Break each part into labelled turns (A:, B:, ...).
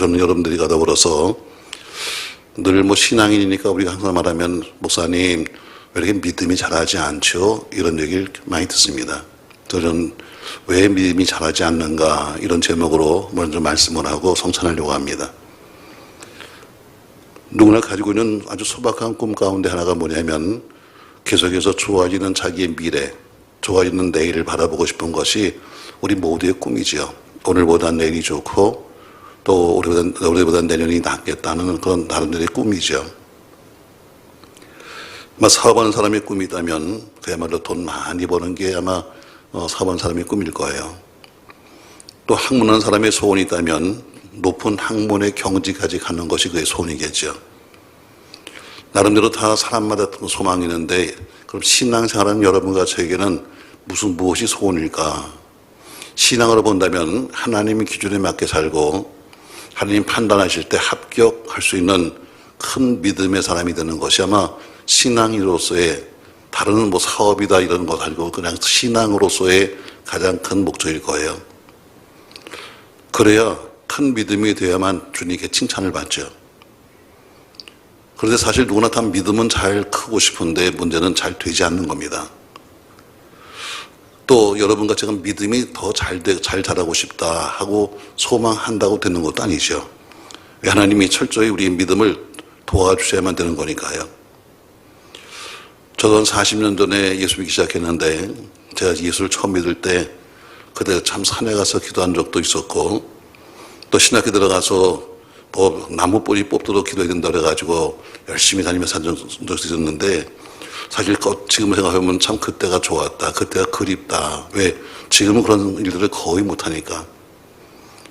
A: 저는 여러분들과 더불어서 늘 신앙인이니까 우리가 항상 말하면 목사님 왜 이렇게 믿음이 자라지 않죠? 이런 얘기를 많이 듣습니다. 저는 왜 믿음이 자라지 않는가 이런 제목으로 먼저 말씀을 하고 성찬하려고 합니다. 누구나 가지고 있는 아주 소박한 꿈 가운데 하나가 뭐냐면 계속해서 좋아지는 자기의 미래, 좋아지는 내일을 바라보고 싶은 것이 우리 모두의 꿈이죠. 오늘보다 내일이 좋고 또 올해보다 내년이 낫겠다는 그런 나름대로의 꿈이죠. 아마 사업하는 사람의 꿈이 있다면 그야말로 돈 많이 버는 게 아마 사업하는 사람의 꿈일 거예요. 또 학문하는 사람의 소원이 있다면 높은 학문의 경지까지 가는 것이 그의 소원이겠죠. 나름대로 다 사람마다 소망이 있는데 그럼 신앙생활하는 여러분과 저에게는 무엇이 소원일까? 신앙으로 본다면 하나님의 기준에 맞게 살고 하나님 판단하실 때 합격할 수 있는 큰 믿음의 사람이 되는 것이 아마 신앙인으로서의 다른 사업이다 이런 것 아니고 그냥 신앙으로서의 가장 큰 목적일 거예요. 그래야 큰 믿음이 되어야만 주님께 칭찬을 받죠. 그런데 사실 누구나 다 믿음은 잘 크고 싶은데 문제는 잘 되지 않는 겁니다. 또 여러분과 제가 믿음이 더 잘 자라고 싶다 하고 소망한다고 되는 것도 아니죠. 하나님이 철저히 우리의 믿음을 도와주셔야만 되는 거니까요. 저도 한 40년 전에 예수 믿기 시작했는데 제가 예수를 처음 믿을 때 그때 참 산에 가서 기도한 적도 있었고 또 신학교 들어가서 나무 뿌리 뽑도록 기도해야 된다 그래가지고 열심히 다니면서 한 적도 있었는데 사실 지금 생각하면 참 그때가 좋았다. 그때가 그립다. 왜? 지금은 그런 일들을 거의 못하니까.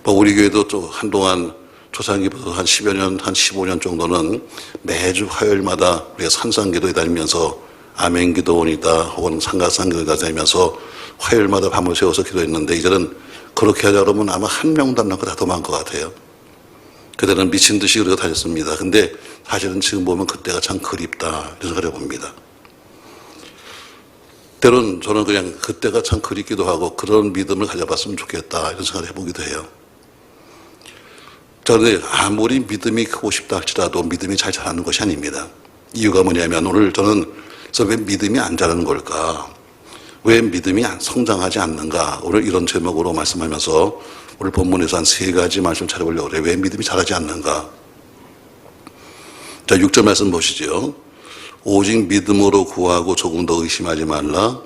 A: 우리 교회도 또 한동안 초창기부터 한 10여 년, 한 15년 정도는 매주 화요일마다 우리가 산상기도에 다니면서 아멘 기도원이다 혹은 상가상기도에 다니면서 화요일마다 밤을 새워서 기도했는데 이제는 그렇게 하자 그러면 아마 한 명도 안 남고 다 도망간 것 같아요. 그때는 미친 듯이 그러고 다녔습니다. 근데 사실은 지금 보면 그때가 참 그립다. 이런 생각을 해봅니다. 때론 저는 그냥 그때가 참 그립기도 하고 그런 믿음을 가져봤으면 좋겠다 이런 생각을 해보기도 해요. 그런데 아무리 믿음이 크고 싶다 할지라도 믿음이 잘 자라는 것이 아닙니다. 이유가 뭐냐면 오늘 저는 왜 믿음이 안 자라는 걸까? 왜 믿음이 성장하지 않는가? 오늘 이런 제목으로 말씀하면서 오늘 본문에서 한 3가지 말씀을 찾아보려고 그래요. 왜 믿음이 자라지 않는가? 자, 6절 말씀 보시죠. 오직 믿음으로 구하고 조금 더 의심하지 말라.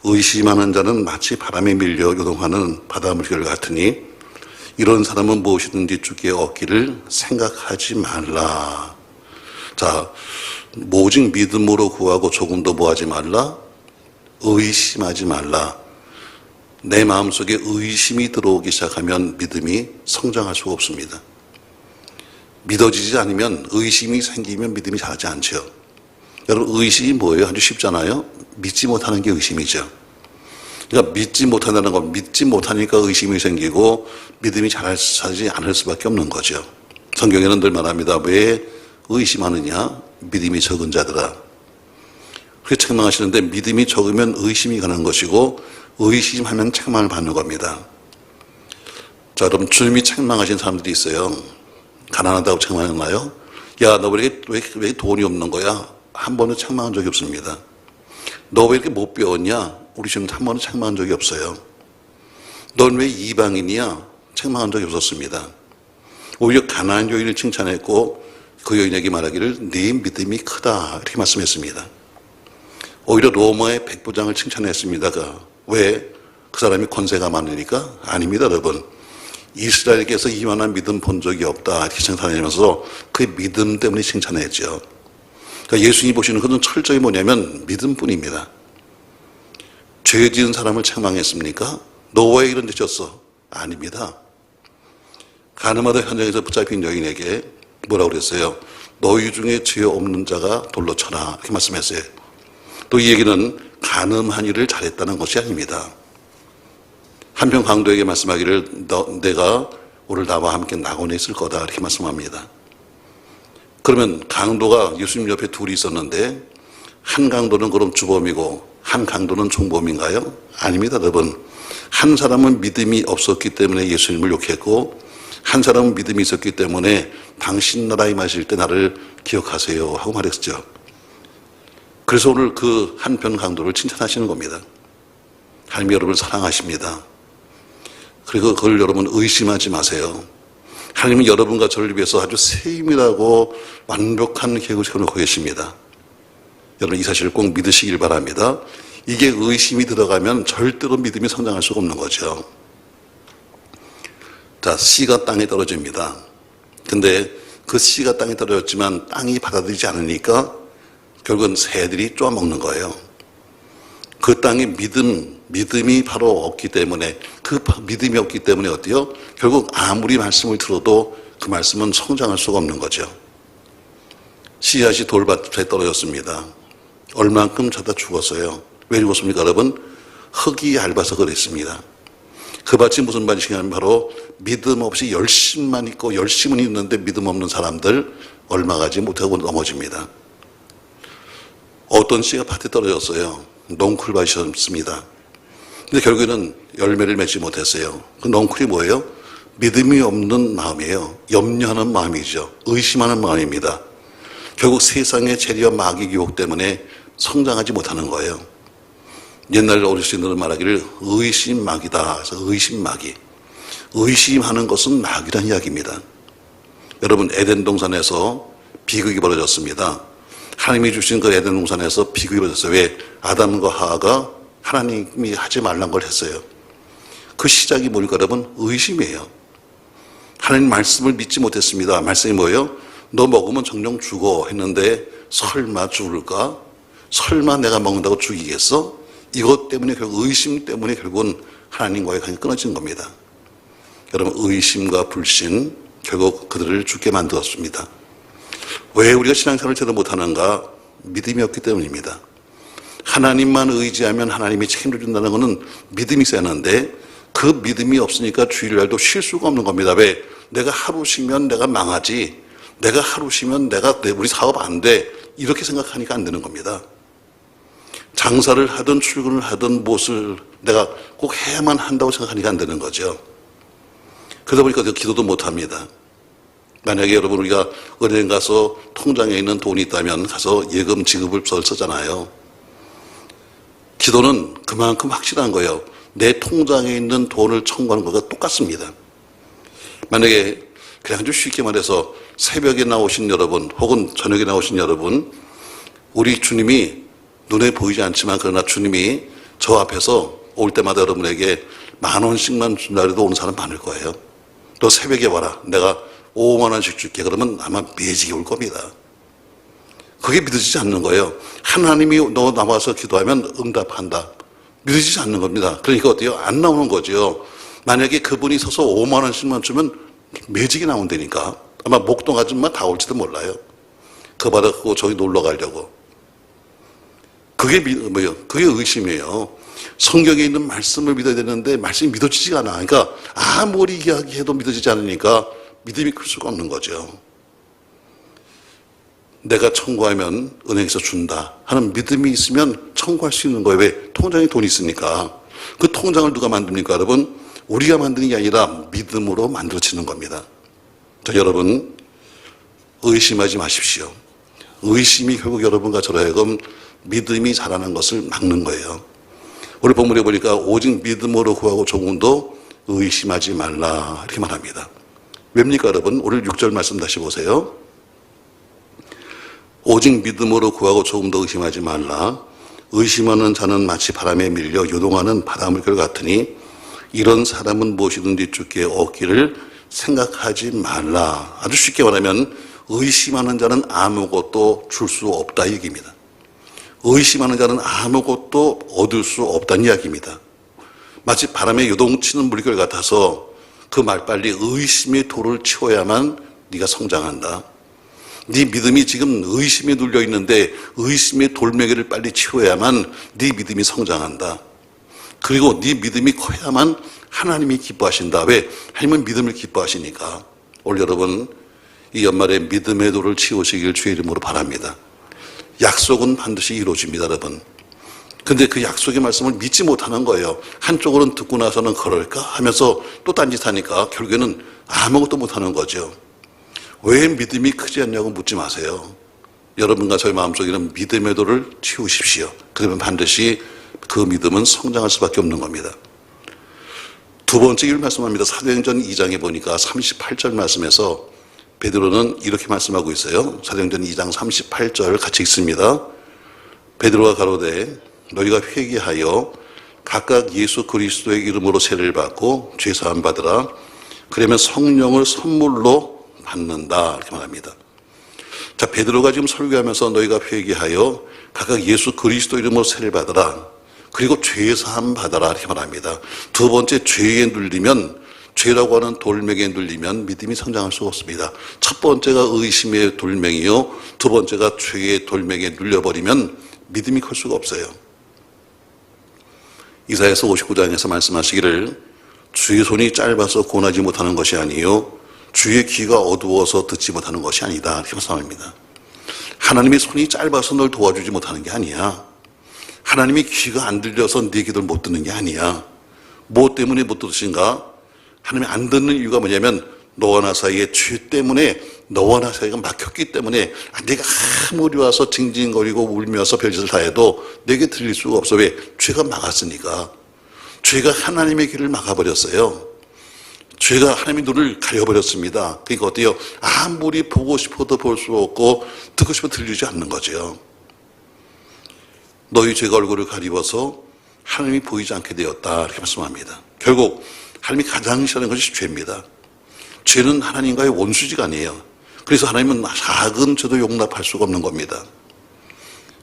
A: 의심하는 자는 마치 바람에 밀려 요동하는 바닷물결 같으니 이런 사람은 무엇이든지 주께 얻기를 생각하지 말라. 자, 오직 믿음으로 구하고 조금 더 뭐하지 말라? 의심하지 말라. 내 마음속에 의심이 들어오기 시작하면 믿음이 성장할 수가 없습니다. 믿어지지 않으면 의심이 생기면 믿음이 자라지 않죠. 여러분 의심이 뭐예요? 아주 쉽잖아요. 믿지 못하는 게 의심이죠. 그러니까 믿지 못한다는 건 믿지 못하니까 의심이 생기고 믿음이 자라지 않을 수밖에 없는 거죠. 성경에는 늘 말합니다. 왜 의심하느냐? 믿음이 적은 자들아. 그렇게 책망하시는데 믿음이 적으면 의심이 가는 것이고 의심하면 책망을 받는 겁니다. 자, 여러분 주님이 책망하신 사람들이 있어요. 가난하다고 책망했나요? 야, 너 왜 돈이 없는 거야? 한 번은 책망한 적이 없습니다. 너 왜 이렇게 못 배웠냐? 우리 주님 한 번은 책망한 적이 없어요. 넌 왜 이방인이야? 책망한 적이 없었습니다. 오히려 가난한 여인을 칭찬했고 그 여인에게 말하기를 네 믿음이 크다 이렇게 말씀했습니다. 오히려 로마의 백부장을 칭찬했습니다. 왜? 그 사람이 권세가 많으니까? 아닙니다, 여러분. 이스라엘께서 이만한 믿음 본 적이 없다 이렇게 칭찬하면서 그 믿음 때문에 칭찬했죠. 그러니까 예수님이 보시는 것은 철저히 뭐냐면 믿음뿐입니다. 죄 지은 사람을 책망했습니까? 너 왜 이런 데 졌어? 아닙니다. 가늠하다 현장에서 붙잡힌 여인에게 뭐라고 그랬어요? 너희 중에 죄 없는 자가 돌로 쳐라 이렇게 말씀했어요. 또 이 얘기는 가늠한 일을 잘했다는 것이 아닙니다. 한편 강도에게 말씀하기를 내가 오늘 나와 함께 낙원에 있을 거다 이렇게 말씀합니다. 그러면 강도가 예수님 옆에 둘이 있었는데 한 강도는 그럼 주범이고 한 강도는 총범인가요? 아닙니다, 여러분. 한 사람은 믿음이 없었기 때문에 예수님을 욕했고 한 사람은 믿음이 있었기 때문에 당신 나라에 마실 때 나를 기억하세요 하고 말했죠. 그래서 오늘 그 한편 강도를 칭찬하시는 겁니다. 하나님이 여러분을 사랑하십니다. 그리고 그걸 여러분 의심하지 마세요. 하나님은 여러분과 저를 위해서 아주 세밀하고 완벽한 계획을 세워놓고 계십니다. 여러분 이 사실을 꼭 믿으시길 바랍니다. 이게 의심이 들어가면 절대로 믿음이 성장할 수가 없는 거죠. 자, 씨가 땅에 떨어집니다. 근데 그 씨가 땅에 떨어졌지만 땅이 받아들이지 않으니까 결국은 새들이 쪼아먹는 거예요. 그 땅에 믿음이 바로 없기 때문에, 그 믿음이 없기 때문에 어때요? 결국 아무리 말씀을 들어도 그 말씀은 성장할 수가 없는 거죠. 씨앗이 돌밭에 떨어졌습니다. 얼만큼 자다 죽었어요. 왜 죽었습니까, 여러분? 흙이 얇아서 그랬습니다. 그 밭이 무슨 밭이냐면 바로 믿음 없이 열심만 있고 열심은 있는데 믿음 없는 사람들 얼마 가지 못하고 넘어집니다. 어떤 씨가 밭에 떨어졌어요. 넝쿨밭이었습니다. 근데 결국에는 열매를 맺지 못했어요. 그 넝쿨이 뭐예요? 믿음이 없는 마음이에요. 염려하는 마음이죠. 의심하는 마음입니다. 결국 세상의 재리와 마귀 유혹 때문에 성장하지 못하는 거예요. 옛날 어르신들은 말하기를 의심마귀다. 그래서 의심마귀. 의심하는 것은 마귀란 이야기입니다. 여러분 에덴 동산에서 비극이 벌어졌습니다. 하나님이 주신 그 에덴 동산에서 비극이 벌어졌어요. 왜? 아담과 하와가 하나님이 하지 말란 걸 했어요. 그 시작이 뭡니까 여러분? 의심이에요. 하나님 말씀을 믿지 못했습니다. 말씀이 뭐예요? 너 먹으면 정령 죽어 했는데 설마 죽을까? 설마 내가 먹는다고 죽이겠어? 이것 때문에 결국 의심 때문에 결국은 하나님과의 관계가 끊어진 겁니다. 여러분 의심과 불신 결국 그들을 죽게 만들었습니다. 왜 우리가 신앙생활을 제대로 못하는가? 믿음이 없기 때문입니다. 하나님만 의지하면 하나님이 책임져 준다는 것은 믿음이 있어야 하는데 그 믿음이 없으니까 주일날도 쉴 수가 없는 겁니다. 왜? 내가 하루 쉬면 내가 망하지, 내가 하루 쉬면 우리 사업 안 돼, 이렇게 생각하니까 안 되는 겁니다. 장사를 하든 출근을 하든 무엇을 내가 꼭 해야만 한다고 생각하니까 안 되는 거죠. 그러다 보니까 기도도 못합니다. 만약에 여러분 우리가 은행 가서 통장에 있는 돈이 있다면 가서 예금 지급을 쓰잖아요. 기도는 그만큼 확실한 거예요. 내 통장에 있는 돈을 청구하는 것과 똑같습니다. 만약에 그냥 아주 쉽게 말해서 새벽에 나오신 여러분 혹은 저녁에 나오신 여러분, 우리 주님이 눈에 보이지 않지만 그러나 주님이 저 앞에서 올 때마다 여러분에게 10,000원씩만 준다 해도 오는 사람 많을 거예요. 또 새벽에 와라, 내가 50,000원씩 줄게. 그러면 아마 매직이 올 겁니다. 그게 믿어지지 않는 거예요. 하나님이 너 나와서 기도하면 응답한다. 믿어지지 않는 겁니다. 그러니까 어때요? 안 나오는 거죠. 만약에 그분이 서서 50,000원씩만 주면 매직이 나온다니까. 아마 목동 아줌마 다 올지도 몰라요. 그 받았고 저기 놀러 가려고. 그게 뭐예요? 그게 의심이에요. 성경에 있는 말씀을 믿어야 되는데 말씀이 믿어지지가 않아. 그러니까 아무리 이야기해도 믿어지지 않으니까 믿음이 클 수가 없는 거죠. 내가 청구하면 은행에서 준다 하는 믿음이 있으면 청구할 수 있는 거예요. 왜? 통장에 돈이 있으니까. 그 통장을 누가 만듭니까 여러분? 우리가 만드는 게 아니라 믿음으로 만들어지는 겁니다. 자, 여러분 의심하지 마십시오. 의심이 결국 여러분과 저로 하여금 믿음이 자라는 것을 막는 거예요. 오늘 본문에 보니까 오직 믿음으로 구하고 조금도 의심하지 말라 이렇게 말합니다. 왜입니까 여러분? 오늘 6절 말씀 다시 보세요. 오직 믿음으로 구하고 조금 더 의심하지 말라. 의심하는 자는 마치 바람에 밀려 요동하는 바닷물결 같으니 이런 사람은 무엇이든지 주께 얻기를 생각하지 말라. 아주 쉽게 말하면 의심하는 자는 아무것도 줄 수 없다 이 얘기입니다. 의심하는 자는 아무것도 얻을 수 없다는 이야기입니다. 마치 바람에 요동치는 물결 같아서 그 말빨리 의심의 돌을 치워야만 네가 성장한다. 네 믿음이 지금 의심에 눌려 있는데 의심의 돌멩이를 빨리 치워야만 네 믿음이 성장한다. 그리고 네 믿음이 커야만 하나님이 기뻐하신다. 왜? 하나님은 믿음을 기뻐하시니까. 오늘 여러분 이 연말에 믿음의 돌을 치우시길 주의 이름으로 바랍니다. 약속은 반드시 이루어집니다 여러분. 근데 그 약속의 말씀을 믿지 못하는 거예요. 한쪽으로는 듣고 나서는 그럴까 하면서 또 딴짓하니까 결국에는 아무것도 못하는 거죠. 왜 믿음이 크지 않냐고 묻지 마세요. 여러분과 저희 마음속에 있는 믿음의 돌을 치우십시오. 그러면 반드시 그 믿음은 성장할 수밖에 없는 겁니다. 두 번째 일 말씀합니다. 사도행전 2장에 보니까 38절 말씀에서 베드로는 이렇게 말씀하고 있어요. 사도행전 2장 38절 같이 읽습니다. 베드로가 가로되 너희가 회개하여 각각 예수 그리스도의 이름으로 세례를 받고 죄사함 받으라. 그러면 성령을 선물로 받는다. 이렇게 말합니다. 자, 베드로가 지금 설교하면서 너희가 회개하여 각각 예수 그리스도 이름으로 세례를 받으라. 그리고 죄사함 받아라. 이렇게 말합니다. 두 번째, 죄에 눌리면, 죄라고 하는 돌멩이에 눌리면 믿음이 성장할 수가 없습니다. 첫 번째가 의심의 돌멩이요, 두 번째가 죄의 돌멩이에 눌려버리면 믿음이 클 수가 없어요. 이사야서 59장에서 말씀하시기를 주의 손이 짧아서 권하지 못하는 것이 아니요 주의 귀가 어두워서 듣지 못하는 것이 아니다. 이렇게 말씀합니다. 하나님의 손이 짧아서 널 도와주지 못하는 게 아니야. 하나님의 귀가 안 들려서 네 기도를 못 듣는 게 아니야. 뭐 때문에 못 들으신가? 하나님이 안 듣는 이유가 뭐냐면 너와 나 사이에 죄 때문에 너와 나 사이가 막혔기 때문에 내가 아무리 와서 징징거리고 울면서 별짓을 다 해도 내게 들릴 수가 없어. 왜? 죄가 막았으니까. 죄가 하나님의 길을 막아버렸어요. 죄가 하나님의 눈을 가려버렸습니다. 그러니까 어때요? 아무리 보고 싶어도 볼 수 없고 듣고 싶어도 들리지 않는 거죠. 너희 죄가 얼굴을 가리워서 하나님이 보이지 않게 되었다. 이렇게 말씀합니다. 결국 하나님이 가장 싫어하는 것이 죄입니다. 죄는 하나님과의 원수지가 아니에요. 그래서 하나님은 작은 죄도 용납할 수가 없는 겁니다.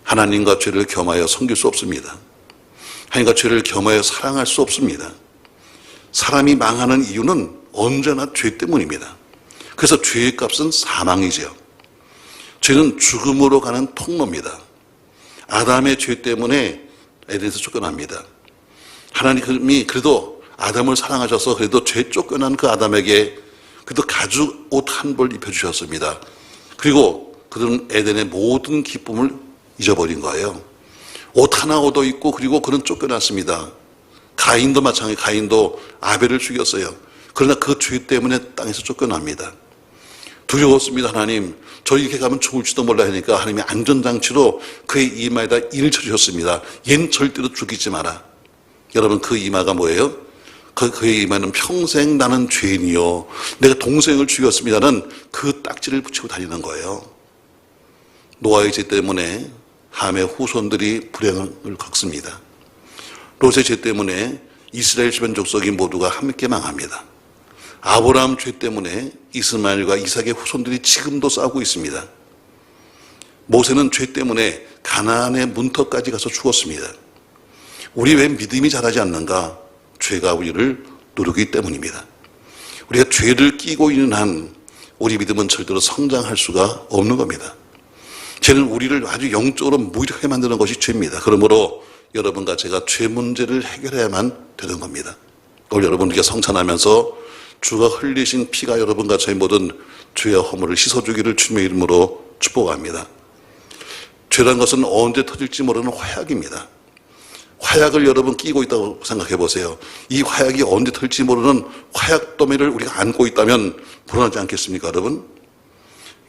A: 하나님과 죄를 겸하여 섬길 수 없습니다. 하나님과 죄를 겸하여 사랑할 수 없습니다. 사람이 망하는 이유는 언제나 죄 때문입니다. 그래서 죄의 값은 사망이죠. 죄는 죽음으로 가는 통로입니다. 아담의 죄 때문에 에덴에서 쫓겨납니다. 하나님이 그래도 아담을 사랑하셔서 그래도 죄 쫓겨난 그 아담에게 그래도 가죽 옷 한 벌 입혀주셨습니다. 그리고 그들은 에덴의 모든 기쁨을 잊어버린 거예요. 옷 하나 얻어 입고 그리고 그는 쫓겨났습니다. 가인도 마찬가지, 가인도 아벨을 죽였어요. 그러나 그 죄 때문에 땅에서 쫓겨납니다. 두려웠습니다. 하나님, 저 이렇게 가면 죽을지도 몰라 하니까 하나님이 안전장치로 그의 이마에다 인을 쳐주셨습니다. 얜 절대로 죽이지 마라. 여러분, 그 이마가 뭐예요? 그의 이마는 평생 나는 죄인이요 내가 동생을 죽였습니다는 그 딱지를 붙이고 다니는 거예요. 노아의 죄 때문에 함의 후손들이 불행을 겪습니다. 롯의 죄 때문에 이스라엘 주변 족속이 모두가 함께 망합니다. 아브라함 죄 때문에 이스마엘과 이삭의 후손들이 지금도 싸우고 있습니다. 모세는 죄 때문에 가나안의 문턱까지 가서 죽었습니다. 우리 왜 믿음이 자라지 않는가? 죄가 우리를 누르기 때문입니다. 우리가 죄를 끼고 있는 한 우리 믿음은 절대로 성장할 수가 없는 겁니다. 죄는 우리를 아주 영적으로 무력하게 만드는 것이 죄입니다. 그러므로 여러분과 제가 죄 문제를 해결해야만 되는 겁니다. 오늘 여러분께 성찬하면서 주가 흘리신 피가 여러분과 저희 모든 죄와 허물을 씻어주기를 주님의 이름으로 축복합니다. 죄란 것은 언제 터질지 모르는 화약입니다. 화약을 여러분 끼고 있다고 생각해 보세요. 이 화약이 언제 터질지 모르는 화약 더미를 우리가 안고 있다면 불안하지 않겠습니까, 여러분?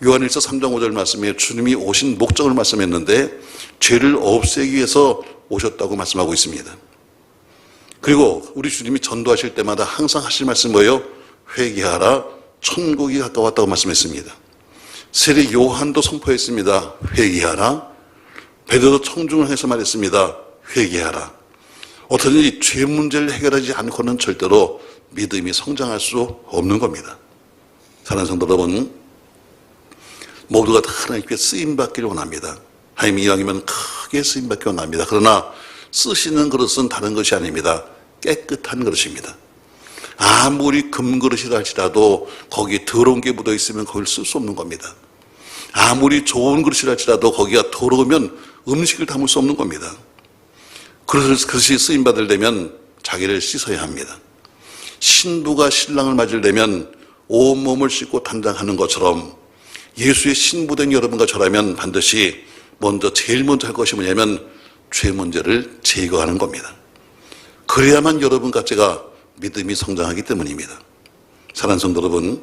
A: 요한일서 3장 5절 말씀에 주님이 오신 목적을 말씀했는데 죄를 없애기 위해서 오셨다고 말씀하고 있습니다. 그리고 우리 주님이 전도하실 때마다 항상 하실 말씀 뭐예요? 회개하라, 천국이 가까웠다고 말씀했습니다. 세례 요한도 선포했습니다. 회개하라. 베드로도 청중을 해서 말했습니다. 회개하라. 어떻게든지 죄 문제를 해결하지 않고는 절대로 믿음이 성장할 수 없는 겁니다. 사랑하는 성도 여러분, 모두가 다 하나님께 쓰임받기를 원합니다. 하나님이 이왕이면 크게 쓰임받기 원합니다. 그러나 쓰시는 그릇은 다른 것이 아닙니다. 깨끗한 그릇입니다. 아무리 금그릇이라 할지라도 거기에 더러운 게 묻어 있으면 그걸 쓸 수 없는 겁니다. 아무리 좋은 그릇이라 할지라도 거기가 더러우면 음식을 담을 수 없는 겁니다. 그릇이 쓰임받으려면 자기를 씻어야 합니다. 신부가 신랑을 맞으려면 온몸을 씻고 단장하는 것처럼 예수의 신부된 여러분과 저라면 반드시 제일 먼저 할 것이 뭐냐면 죄 문제를 제거하는 겁니다. 그래야만 여러분과 제가 믿음이 성장하기 때문입니다. 사랑하는 성도 여러분,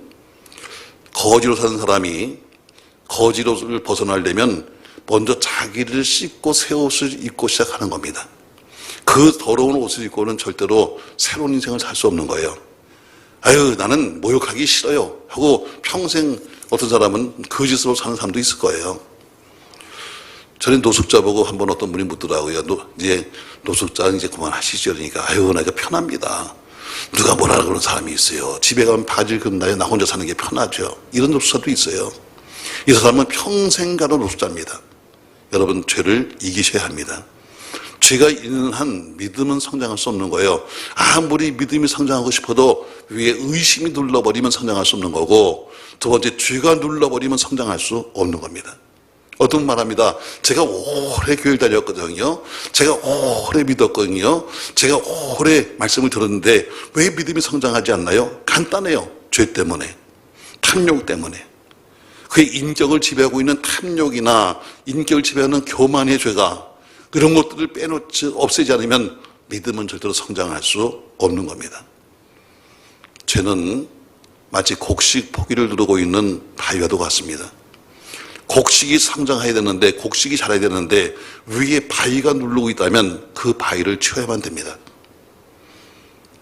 A: 거지로 사는 사람이 거지로를 벗어나려면 먼저 자기를 씻고 새 옷을 입고 시작하는 겁니다. 그 더러운 옷을 입고는 절대로 새로운 인생을 살 수 없는 거예요. 아유, 나는 모욕하기 싫어요 하고 평생 어떤 사람은 거짓으로 사는 사람도 있을 거예요. 전에 노숙자 보고 한번 어떤 분이 묻더라고요. 이제 노숙자는 이제 그만하시죠. 그러니까 아유, 나 이거 편합니다. 누가 뭐라 그러는 사람이 있어요. 집에 가면 바지를 긋나요? 나 혼자 사는 게 편하죠. 이런 노숙자도 있어요. 이 사람은 평생 가는 노숙자입니다. 여러분, 죄를 이기셔야 합니다. 죄가 있는 한 믿음은 성장할 수 없는 거예요. 아무리 믿음이 성장하고 싶어도 위에 의심이 눌러버리면 성장할 수 없는 거고, 두 번째, 죄가 눌러버리면 성장할 수 없는 겁니다. 어떤 분 말합니다. 제가 오래 교회를 다녔거든요. 제가 오래 믿었거든요. 제가 오래 말씀을 들었는데 왜 믿음이 성장하지 않나요? 간단해요. 죄 때문에, 탐욕 때문에. 그의 인격을 지배하고 있는 탐욕이나 인격을 지배하는 교만의 죄가, 그런 것들을 없애지 않으면 믿음은 절대로 성장할 수 없는 겁니다. 죄는 마치 곡식 포기를 누르고 있는 바위와도 같습니다. 곡식이 성장해야 되는데, 곡식이 자라야 되는데 위에 바위가 누르고 있다면 그 바위를 치워야만 됩니다.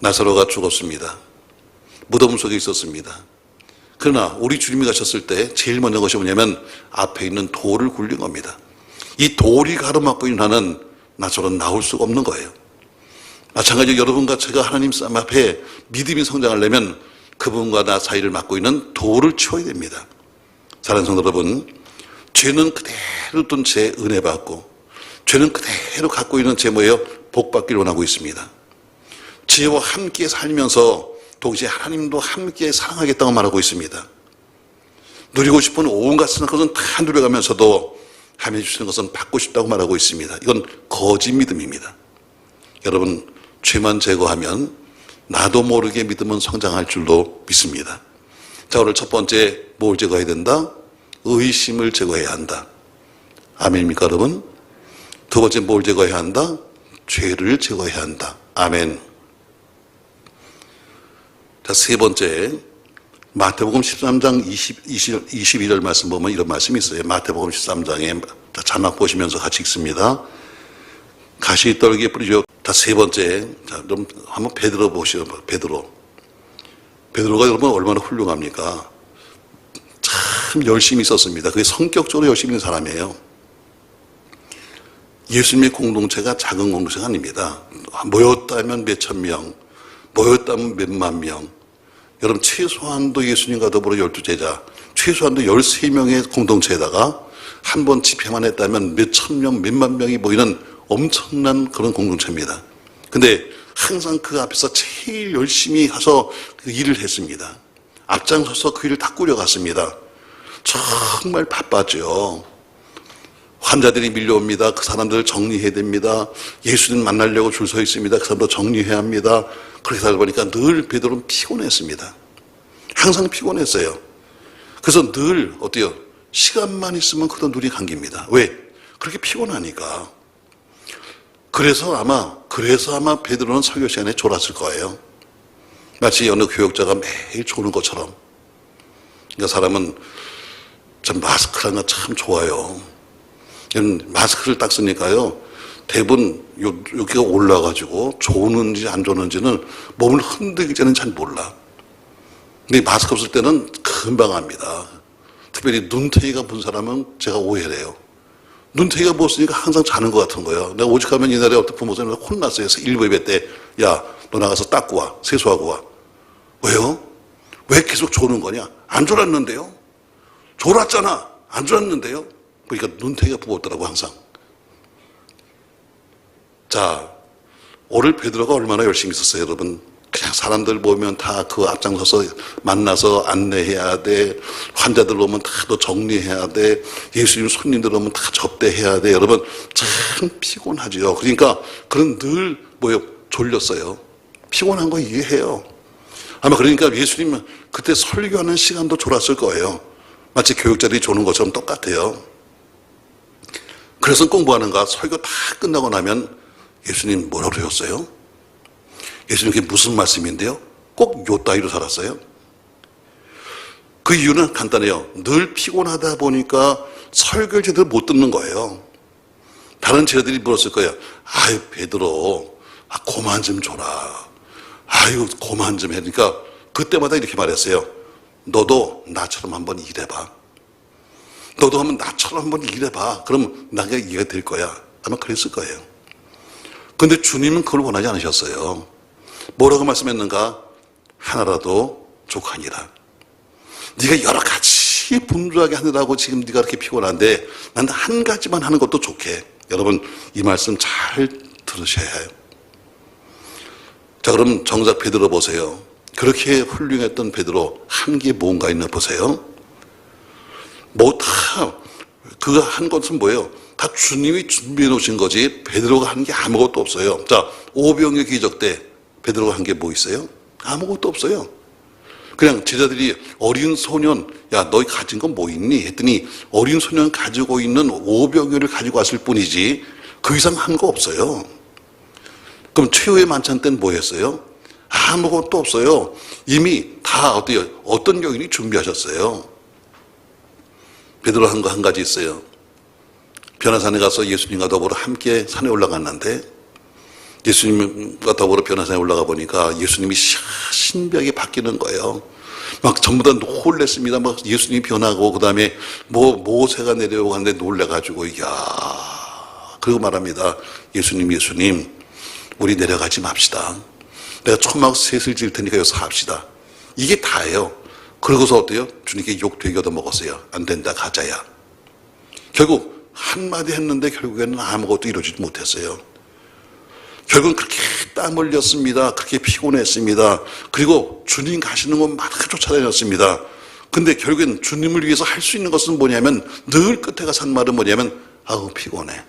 A: 나사로가 죽었습니다. 무덤 속에 있었습니다. 그러나 우리 주님이 가셨을 때 제일 먼저 것이 뭐냐면 앞에 있는 돌을 굴린 겁니다. 이 돌이 가로막고 있는 한은 나사로는 나올 수가 없는 거예요. 마찬가지로 여러분과 제가 하나님 앞에 믿음이 성장하려면 그분과 나 사이를 막고 있는 돌을 치워야 됩니다. 사랑하는 성도 여러분, 죄는 그대로 둔 채 은혜 받고, 죄는 그대로 갖고 있는 제 뭐예요? 복 받기를 원하고 있습니다. 죄와 함께 살면서 동시에 하나님도 함께 사랑하겠다고 말하고 있습니다. 누리고 싶은 온갖 것은 다 누려가면서도 하나님이 주시는 것은 받고 싶다고 말하고 있습니다. 이건 거짓 믿음입니다. 여러분, 죄만 제거하면 나도 모르게 믿음은 성장할 줄로 믿습니다. 자, 오늘 첫 번째 뭘 제거해야 된다? 의심을 제거해야 한다. 아멘입니까, 여러분? 두 번째 뭘 제거해야 한다? 죄를 제거해야 한다. 아멘. 자, 세 번째, 마태복음 13장 21절 말씀 보면 이런 말씀이 있어요. 마태복음 13장에 자막 보시면서 같이 읽습니다. 가시떨기에 뿌리죠. 자, 세 번째, 자, 좀 한번 베드로 보시죠. 베드로가 여러분 얼마나 훌륭합니까? 참 열심히 있었습니다. 그게 성격적으로 열심히 있는 사람이에요. 예수님의 공동체가 작은 공동체가 아닙니다. 모였다면 몇천 명, 모였다면 몇만 명. 여러분, 최소한도 예수님과 더불어 12제자, 최소한도 13명의 공동체에다가 한 번 집회만 했다면 몇천 명, 몇만 명이 모이는 엄청난 그런 공동체입니다. 근데 항상 그 앞에서 제일 열심히 가서 그 일을 했습니다. 앞장서서 그 일을 다 꾸려갔습니다. 정말 바빴죠. 환자들이 밀려옵니다. 그 사람들을 정리해야 됩니다. 예수님 만나려고 줄 서 있습니다. 그 사람도 정리해야 합니다. 그렇게 살다 보니까 늘 베드로는 피곤했습니다. 항상 피곤했어요. 그래서 늘 어때요? 시간만 있으면 그런 눈이 감깁니다. 왜? 그렇게 피곤하니까. 그래서 아마 베드로는 설교 시간에 졸았을 거예요. 마치 어느 교역자가 매일 조는 것처럼. 그러니까 사람은 참 마스크라는 거 참 좋아요. 마스크를 딱 쓰니까요, 대부분 여기가 올라가지고 조는지 안 조는지는 몸을 흔들기 전에는 잘 몰라. 근데 마스크 없을 때는 금방 압니다. 특별히 눈탱이가 본 사람은 제가 오해를 해요. 눈탱이가 부었으니까 항상 자는 것 같은 거예요. 내가 오죽하면 이날에 어떤 부모님이 혼났어요. 일부 예배 때, 야, 너 나가서 닦고 와, 세수하고 와. 왜요? 왜 계속 조는 거냐? 안 졸았는데요? 졸았잖아. 안 졸았는데요? 그러니까 눈탱이가 부었더라고, 항상. 자, 오늘 베드로가 얼마나 열심히 있었어요, 여러분. 그냥 사람들 보면 다 그 앞장서서 만나서 안내해야 돼. 환자들 오면 다 너 정리해야 돼. 예수님 손님들 오면 다 접대해야 돼. 여러분, 참 피곤하죠. 그러니까 그런 늘 졸렸어요. 피곤한 거 이해해요. 아마 그러니까 예수님 그때 설교하는 시간도 졸았을 거예요. 마치 교육자들이 조는 것처럼 똑같아요. 그래서 공부하는가 설교 다 끝나고 나면 예수님 뭐라고 하셨어요? 예수님 그게 무슨 말씀인데요? 꼭 요 따위로 살았어요? 그 이유는 간단해요. 늘 피곤하다 보니까 설교를 제대로 못 듣는 거예요. 다른 제자들이 물었을 거예요. 아유, 베드로, 그만 좀 줘라. 아유, 그만 좀 해. 그러니까 그때마다 이렇게 말했어요. 너도 나처럼 한번 일해봐. 너도 한번 나처럼 한번 일해봐. 그럼 나가 이해가 될 거야. 아마 그랬을 거예요. 그런데 주님은 그걸 원하지 않으셨어요. 뭐라고 말씀했는가? 하나라도 족하니라. 네가 여러 가지 분주하게 하느라고 지금 네가 그렇게 피곤한데 난 한 가지만 하는 것도 좋게. 여러분 이 말씀 잘 들으셔야 해요. 자, 그럼 정작 베드로 보세요. 그렇게 훌륭했던 베드로 한 게 뭔가 있나 보세요. 그가 한 것은 뭐예요? 다 주님이 준비해 놓으신 거지 베드로가 한 게 아무것도 없어요. 자, 오병이어 기적 때 베드로가 한 게 뭐 있어요? 아무것도 없어요. 그냥 제자들이 어린 소년, 야, 너희 가진 건 뭐 있니? 했더니 어린 소년 가지고 있는 오병이어를 가지고 왔을 뿐이지 그 이상 한 거 없어요. 그럼 최후의 만찬 때는 뭐 했어요? 아무것도 없어요. 이미 다 어떤 여인이 준비하셨어요. 베드로 한 거 한 가지 있어요. 변화산에 가서 예수님과 더불어 함께 산에 올라갔는데 예수님과 더불어 변화산에 올라가 보니까 예수님이 신비하게 바뀌는 거예요. 막 전부 다 놀랬습니다. 막 예수님이 변하고 그다음에 모세가 내려오고 하는데 놀래가지고 그리고 말합니다. 예수님 우리 내려가지 맙시다. 내가 초막 셋을 지을 테니까 여기서 합시다. 이게 다예요. 그러고서 어때요? 주님께 욕 되게 얻어먹었어요. 안 된다, 가자야. 결국 한마디 했는데 결국에는 아무것도 이루어지지 못했어요. 결국은 그렇게 땀 흘렸습니다. 그렇게 피곤했습니다. 그리고 주님 가시는 곳마다 쫓아다녔습니다. 근데 결국엔 주님을 위해서 할 수 있는 것은 뭐냐면 늘 끝에 가서 한 말은 뭐냐면 아우 피곤해.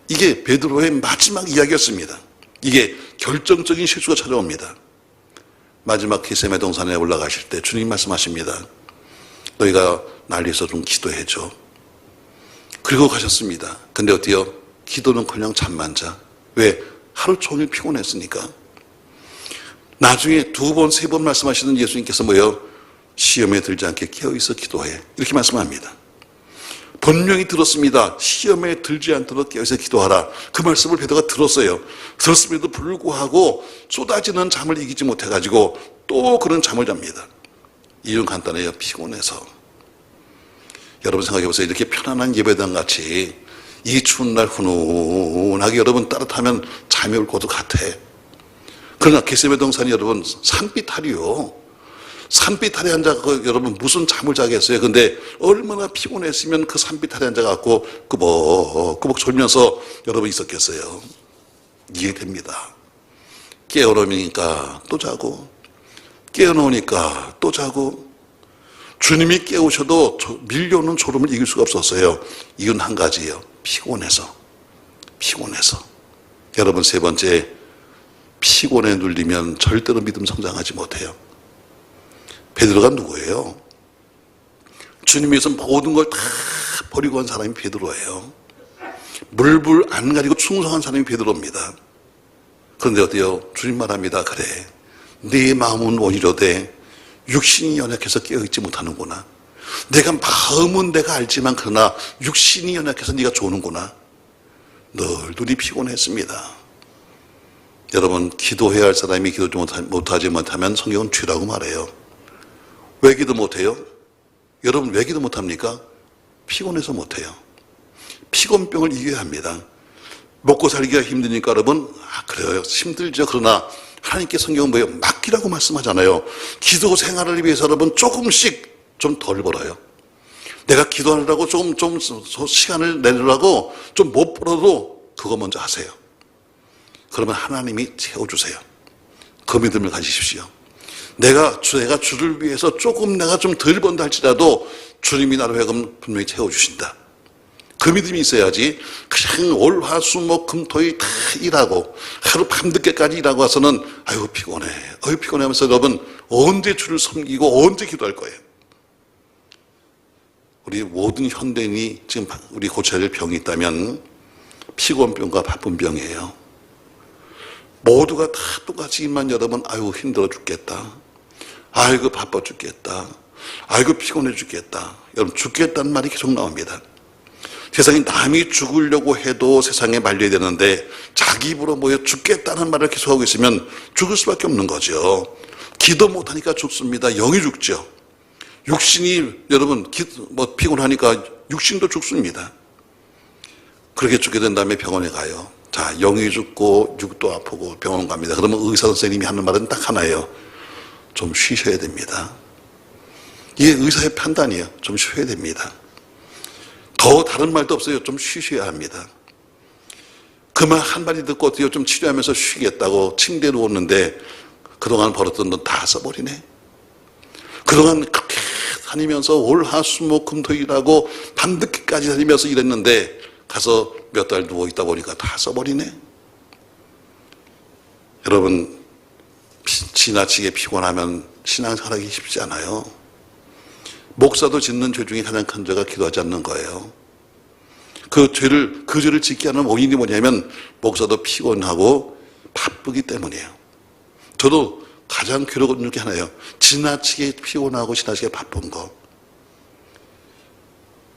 A: 이게 베드로의 마지막 이야기였습니다. 이게 결정적인 실수가 찾아옵니다. 마지막 게세마네 동산에 올라가실 때 주님 말씀하십니다. 너희가 날 위해서 좀 기도해줘. 그리고 가셨습니다. 근데 어때요? 기도는커녕 잠만 자. 왜? 하루 종일 피곤했으니까. 나중에 2번, 3번 말씀하시는 예수님께서 뭐예요? 시험에 들지 않게 깨어있어 기도해. 이렇게 말씀합니다. 분명히 들었습니다. 시험에 들지 않도록 깨어있어 기도하라. 그 말씀을 베드로가 들었어요. 들었음에도 불구하고 쏟아지는 잠을 이기지 못해가지고 또 그런 잠을 잡니다. 이유는 간단해요. 피곤해서. 여러분 생각해보세요. 이렇게 편안한 예배당 같이 이 추운 날 훈훈하게 여러분 따뜻하면 잠이 올 것도 같아. 그러나 게세마네 동산이 여러분 산비탈이요. 산비탈에 앉아서 여러분 무슨 잠을 자겠어요. 근데 얼마나 피곤했으면 그 산비탈에 앉아갖고 꾸벅꾸벅 졸면서 여러분 있었겠어요. 이해됩니다. 깨어놓으니까 또 자고 깨어놓으니까 또 자고 주님이 깨우셔도 밀려오는 졸음을 이길 수가 없었어요. 이유는 한 가지예요. 피곤해서. 여러분 세 번째, 피곤에 눌리면 절대로 믿음 성장하지 못해요. 베드로가 누구예요? 주님 위해서 모든 걸 다 버리고 한 사람이 베드로예요. 물불 안 가리고 충성한 사람이 베드로입니다. 그런데 어때요? 주님 말합니다. 그래, 네 마음은 오히려되 육신이 연약해서 깨어있지 못하는구나. 내가 마음은 내가 알지만 그러나 육신이 연약해서 네가 조는구나. 늘 눈이 피곤했습니다. 여러분 기도해야 할 사람이 기도 못하지 못하면 성경은 죄라고 말해요. 왜 기도 못해요? 여러분 왜 기도 못합니까? 피곤해서 못해요. 피곤병을 이겨야 합니다. 먹고 살기가 힘드니까 여러분 그래요. 힘들죠. 그러나 하나님께 성경은 뭐예요? 맡기라고 말씀하잖아요. 기도 생활을 위해서 여러분 조금씩 좀 덜 벌어요. 내가 기도하느라고 좀 시간을 내느라고 좀 못 벌어도 그거 먼저 하세요. 그러면 하나님이 채워주세요. 그 믿음을 가지십시오. 내가 주를 위해서 조금 내가 좀 덜 번다 할지라도 주님이 나를 하여금 분명히 채워주신다. 그 믿음이 있어야지 그냥 월, 화, 수, 목, 금, 토일 다 일하고 하루 밤늦게까지 일하고 와서는 아유 피곤해 하면서 여러분 언제 주를 섬기고 언제 기도할 거예요? 우리 모든 현대인이 지금 우리 고쳐야 될 병이 있다면 피곤병과 바쁜병이에요. 모두가 다 똑같이 입만 열으면 아유 힘들어 죽겠다. 아이고 바빠 죽겠다. 아이고 피곤해 죽겠다. 여러분 죽겠다는 말이 계속 나옵니다. 세상에 남이 죽으려고 해도 세상에 말려야 되는데 자기 입으로 모여 죽겠다는 말을 계속하고 있으면 죽을 수밖에 없는 거죠. 기도 못하니까 죽습니다. 영이 죽죠. 육신이 여러분 피곤하니까 육신도 죽습니다. 그렇게 죽게 된 다음에 병원에 가요. 자, 영이 죽고 육도 아프고 병원 갑니다. 그러면 의사 선생님이 하는 말은 딱 하나예요. 좀 쉬셔야 됩니다. 이게 의사의 판단이에요. 좀 쉬어야 됩니다. 더 다른 말도 없어요. 좀 쉬셔야 합니다. 그 말 한마디 듣고 어때요? 좀 치료하면서 쉬겠다고 침대에 누웠는데 그동안 벌었던 돈 다 써버리네. 그동안 그렇게 다니면서 월화수목금토일하고 밤늦게까지 다니면서 일했는데 가서 몇 달 누워있다 보니까 다 써버리네. 여러분 지나치게 피곤하면 신앙생활하기 쉽지 않아요. 목사도 짓는 죄 중에 가장 큰 죄가 기도하지 않는 거예요. 그 죄를 짓게 하는 원인이 뭐냐면 목사도 피곤하고 바쁘기 때문이에요. 저도 가장 괴로운 게 하나예요. 지나치게 피곤하고 지나치게 바쁜 거.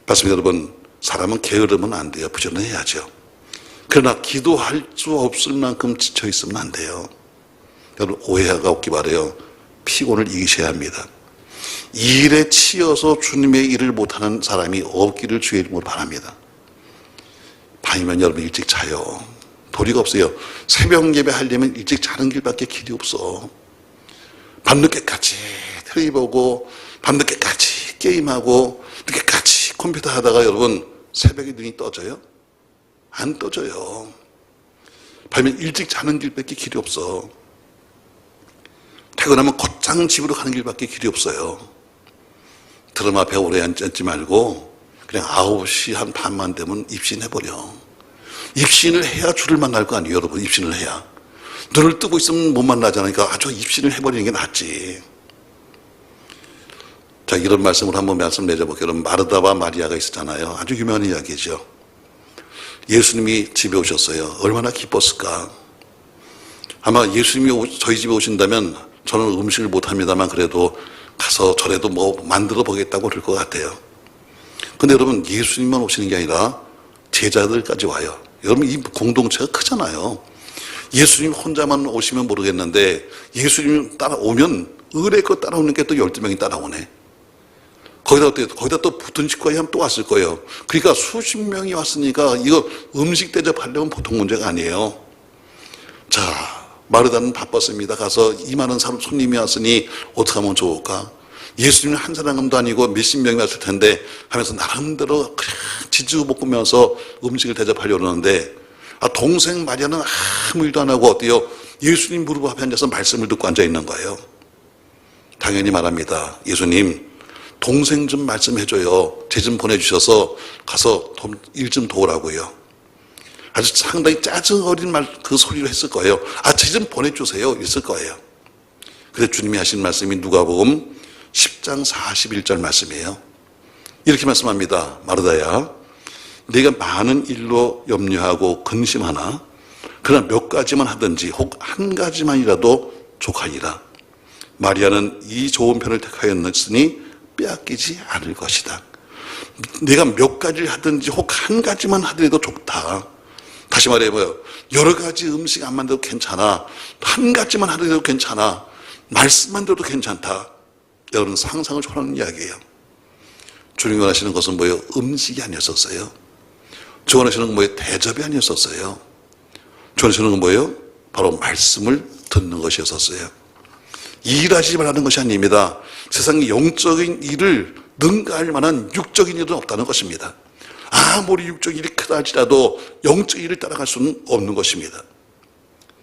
A: 맞습니다, 여러분. 사람은 게으르면 안 돼요. 부지런해야죠. 그러나 기도할 수 없을 만큼 지쳐 있으면 안 돼요. 여러분 오해가 없기 바라요. 피곤을 이기셔야 합니다. 일에 치여서 주님의 일을 못하는 사람이 없기를 주의 이름으로 바랍니다. 밤이면 여러분 일찍 자요. 도리가 없어요. 새벽 예배 하려면 일찍 자는 길밖에 길이 없어. 밤늦게까지 텔레비 보고 밤늦게까지 게임하고 늦게까지 컴퓨터 하다가 여러분 새벽에 눈이 떠져요? 안 떠져요. 밤에 일찍 자는 길밖에 길이 없어. 퇴근하면 곧장 집으로 가는 길밖에 길이 없어요. 드럼 앞에 오래 앉지 말고 그냥 9시 한 반만 되면 입신해버려. 입신을 해야 주를 만날 거 아니에요, 여러분. 입신을 해야. 눈을 뜨고 있으면 못 만나잖아요. 그러니까 아주 입신을 해버리는 게 낫지. 자, 이런 말씀을 한번 말씀 내려볼게요. 여러분, 마르다와 마리아가 있었잖아요. 아주 유명한 이야기죠. 예수님이 집에 오셨어요. 얼마나 기뻤을까. 아마 예수님이 저희 집에 오신다면 저는 음식을 못합니다만 그래도 가서 저래도 뭐 만들어 보겠다고 그럴 것 같아요. 근데 여러분 예수님만 오시는 게 아니라 제자들까지 와요. 여러분 이 공동체가 크잖아요. 예수님 혼자만 오시면 모르겠는데 예수님 따라오면 의뢰껏 따라오는 게 또 12명이 따라오네. 거기다 또 붙은 집까지 하면 또 왔을 거예요. 그러니까 수십 명이 왔으니까 이거 음식 대접하려면 보통 문제가 아니에요. 자, 마르다는 바빴습니다. 가서 이 많은 손님이 왔으니 어떻게 하면 좋을까? 예수님은 한 사람도 아니고 몇십 명이 왔을 텐데 하면서 나름대로 지지고 볶으면서 음식을 대접하려고 하는데 동생 마리아는 아무 일도 안 하고 어때요? 예수님 무릎 앞에 앉아서 말씀을 듣고 앉아 있는 거예요. 당연히 말합니다. 예수님 동생 좀 말씀해줘요. 쟤 좀 보내주셔서 가서 일 좀 도우라고요. 아주 상당히 짜증 어린 그 소리를 했을 거예요. 쟤 좀 보내주세요. 있을 거예요. 그래서 주님이 하신 말씀이 누가복음 10장 41절 말씀이에요. 이렇게 말씀합니다. 마르다야, 네가 많은 일로 염려하고 근심하나 그러나 몇 가지만 하든지 혹 한 가지만이라도 족하니라. 마리아는 이 좋은 편을 택하였으니 빼앗기지 않을 것이다. 네가 몇 가지를 하든지 혹 한 가지만 하더라도 좋다. 다시 말해 뭐요? 여러 가지 음식 안 만들어도 괜찮아. 한 가지만 하더라도 괜찮아. 말씀만 들어도 괜찮다. 여러분 상상을 초월하는 이야기예요. 주님이 원하시는 것은 뭐예요? 음식이 아니었었어요. 주 원하시는 건 뭐예요? 대접이 아니었었어요. 주 원하시는 건 뭐예요? 바로 말씀을 듣는 것이었었어요. 일하지 말라는 것이 아닙니다. 세상에 영적인 일을 능가할 만한 육적인 일은 없다는 것입니다. 아무리 육적인 일이 크다 할지라도 영적인 일을 따라갈 수는 없는 것입니다.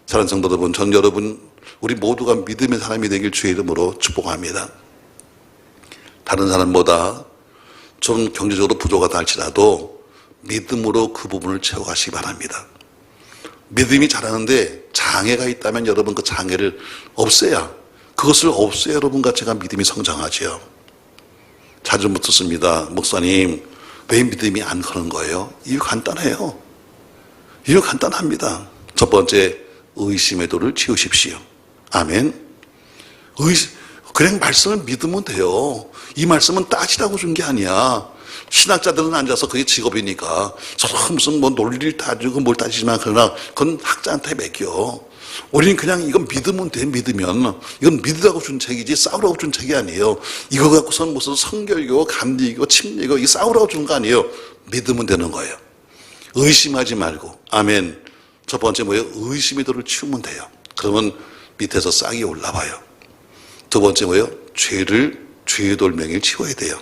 A: 사랑하는 성도 여러분, 전 여러분 우리 모두가 믿음의 사람이 되길 주의 이름으로 축복합니다. 다른 사람보다 좀 경제적으로 부족하다 할지라도 믿음으로 그 부분을 채워가시기 바랍니다. 믿음이 자라는데 장애가 있다면 여러분 그 장애를 없애야, 그것을 없애야 여러분과 제가 믿음이 성장하죠. 자주 묻습니다. 목사님 왜 믿음이 안 크는 거예요? 이유 간단해요. 이유 간단합니다. 첫 번째, 의심의 돌을 치우십시오. 아멘. 그냥 말씀을 믿으면 돼요. 이 말씀은 따지라고 준 게 아니야. 신학자들은 앉아서 그게 직업이니까 서로 무슨 뭐 논리를 따지고 뭘 따지지만 그러나 그건 학자한테 맡겨. 우리는 그냥 이건 믿으면 돼. 믿으면 이건 믿으라고 준 책이지 싸우라고 준 책이 아니에요. 이거 갖고서는 무슨 성결이고 감리고 침례고 이 싸우라고 준 거 아니에요. 믿으면 되는 거예요. 의심하지 말고. 아멘. 첫 번째 뭐예요? 의심의 돌을 치우면 돼요. 그러면 밑에서 싹이 올라와요. 두 번째 뭐예요? 죄의 돌멩이를 치워야 돼요.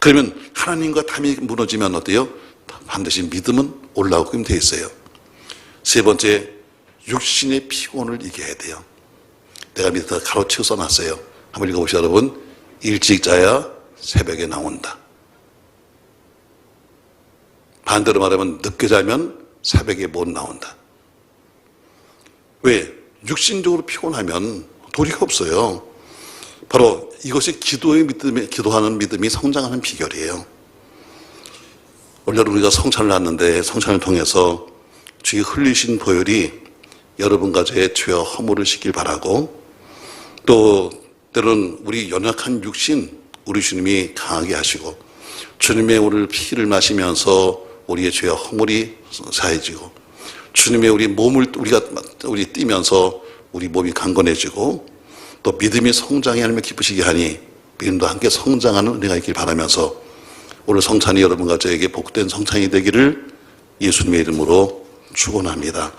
A: 그러면 하나님과 담이 무너지면 어때요? 반드시 믿음은 올라오게 돼 있어요. 세 번째, 육신의 피곤을 이겨야 돼요. 내가 밑에다 가로치고 써놨어요. 한번 읽어보시죠, 여러분. 일찍 자야 새벽에 나온다. 반대로 말하면 늦게 자면 새벽에 못 나온다. 왜? 육신적으로 피곤하면 도리가 없어요. 바로 이것이 기도의 믿음에, 기도하는 믿음이 성장하는 비결이에요. 오늘 우리가 성찬을 하는데 성찬을 통해서 주의 흘리신 보혈이 여러분 가정에 죄와 허물을 씻길 바라고, 또 때로는 우리 연약한 육신 우리 주님이 강하게 하시고 주님의 오늘 피를 마시면서 우리의 죄와 허물이 사해지고 주님의 우리 몸을 우리 뛰면서 우리 몸이 강건해지고 또 믿음이 성장해 하나님의 기쁘시게 하니 믿음도 함께 성장하는 은혜가 있길 바라면서 오늘 성찬이 여러분 가정에게 복된 성찬이 되기를 예수님의 이름으로 축원합니다.